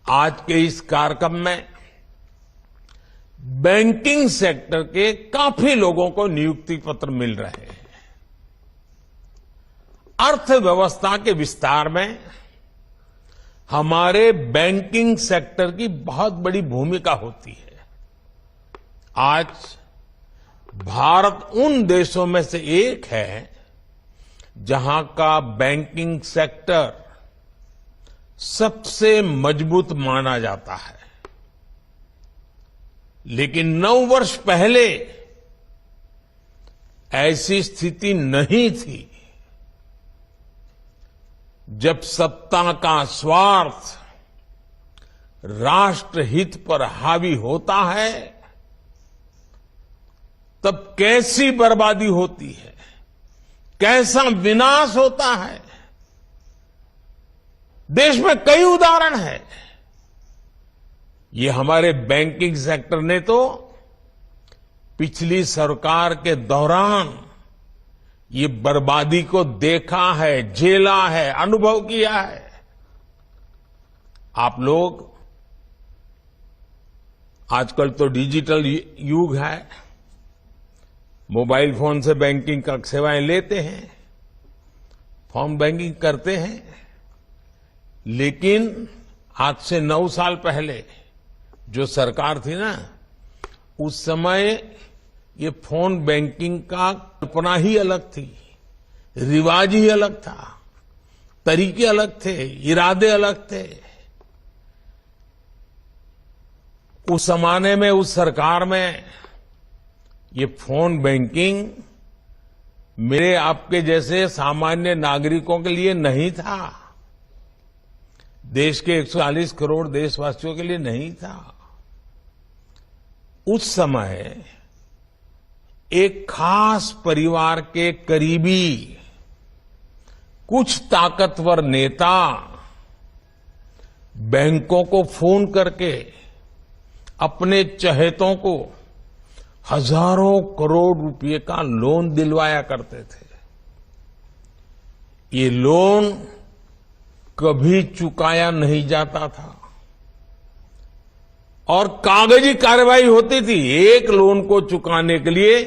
आज के इस कार्यक्रम में बैंकिंग सेक्टर के काफी लोगों को नियुक्ति पत्र मिल रहे हैं। अर्थव्यवस्था के विस्तार में हमारे बैंकिंग सेक्टर की बहुत बड़ी भूमिका होती है। आज भारत उन देशों में से एक है जहां का बैंकिंग सेक्टर सबसे मजबूत माना जाता है। लेकिन 9 वर्ष पहले ऐसी स्थिति नहीं थी। जब सत्ता का स्वार्थ राष्ट्रहित पर हावी होता है तब कैसी बर्बादी होती है, कैसा विनाश होता है। देश में कई उदाहरण हैं। ये हमारे बैंकिंग सेक्टर ने तो पिछली सरकार के दौरान ये बर्बादी को देखा है, झेला है, अनुभव किया है। आप लोग आजकल तो डिजिटल युग है, मोबाइल फोन से बैंकिंग का सेवाएं लेते हैं, फॉर्म बैंकिंग करते हैं। लेकिन आज से 9 साल पहले जो सरकार थी ना, उस समय ये फोन बैंकिंग का कल्पना ही अलग थी, रिवाज ही अलग था, तरीके अलग थे, इरादे अलग थे। उस जमाने में, उस सरकार में ये फोन बैंकिंग मेरे आपके जैसे सामान्य नागरिकों के लिए नहीं था। देश के 140 करोड़ देशवासियों के लिए नहीं था। उस समय एक खास परिवार के करीबी कुछ ताकतवर नेता बैंकों को फोन करके अपने चहेतों को हजारों करोड़ रुपए का लोन दिलवाया करते थे। ये लोन कभी चुकाया नहीं जाता था और कागजी कार्रवाई होती थी। एक लोन को चुकाने के लिए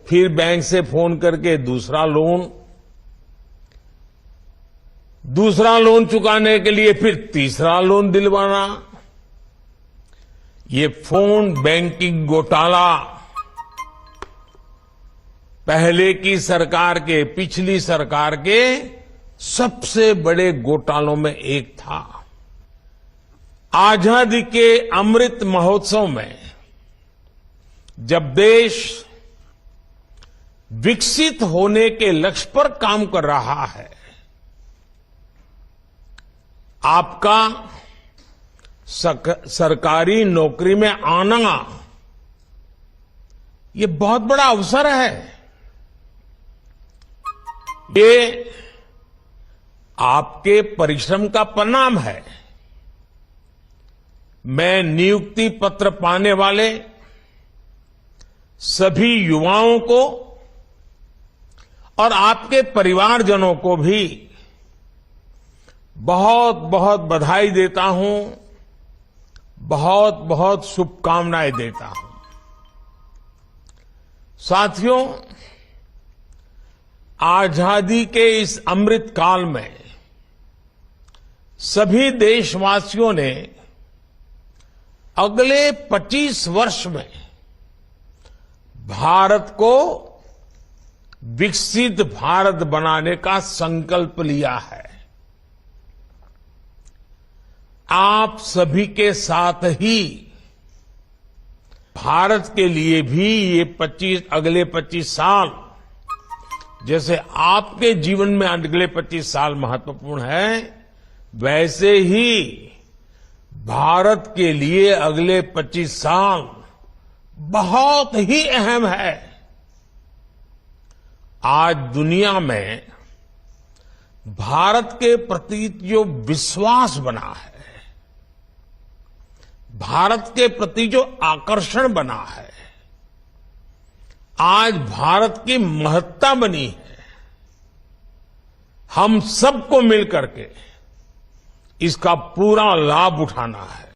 फिर बैंक से फोन करके दूसरा लोन चुकाने के लिए फिर तीसरा लोन दिलवाना। ये फोन बैंकिंग घोटाला पहले की सरकार के, पिछली सरकार के सबसे बड़े घोटालों में एक था। आजादी के अमृत महोत्सव में जब देश विकसित होने के लक्ष्य पर काम कर रहा है, आपका सरकारी नौकरी में आना ये बहुत बड़ा अवसर है। ये आपके परिश्रम का परिणाम है। मैं नियुक्ति पत्र पाने वाले सभी युवाओं को और आपके परिवारजनों को भी बहुत बहुत बधाई देता हूं, बहुत बहुत शुभकामनाएं देता हूं। साथियों, आजादी के इस अमृत काल में सभी देशवासियों ने अगले 25 वर्ष में भारत को विकसित भारत बनाने का संकल्प लिया है। आप सभी के साथ ही भारत के लिए भी ये अगले 25 साल, जैसे आपके जीवन में अगले 25 साल महत्वपूर्ण है, वैसे ही भारत के लिए अगले 25 साल बहुत ही अहम है। आज दुनिया में भारत के प्रति जो विश्वास बना है, भारत के प्रति जो आकर्षण बना है, आज भारत की महत्ता बनी है। हम सबको मिलकर के इसका पूरा लाभ उठाना है।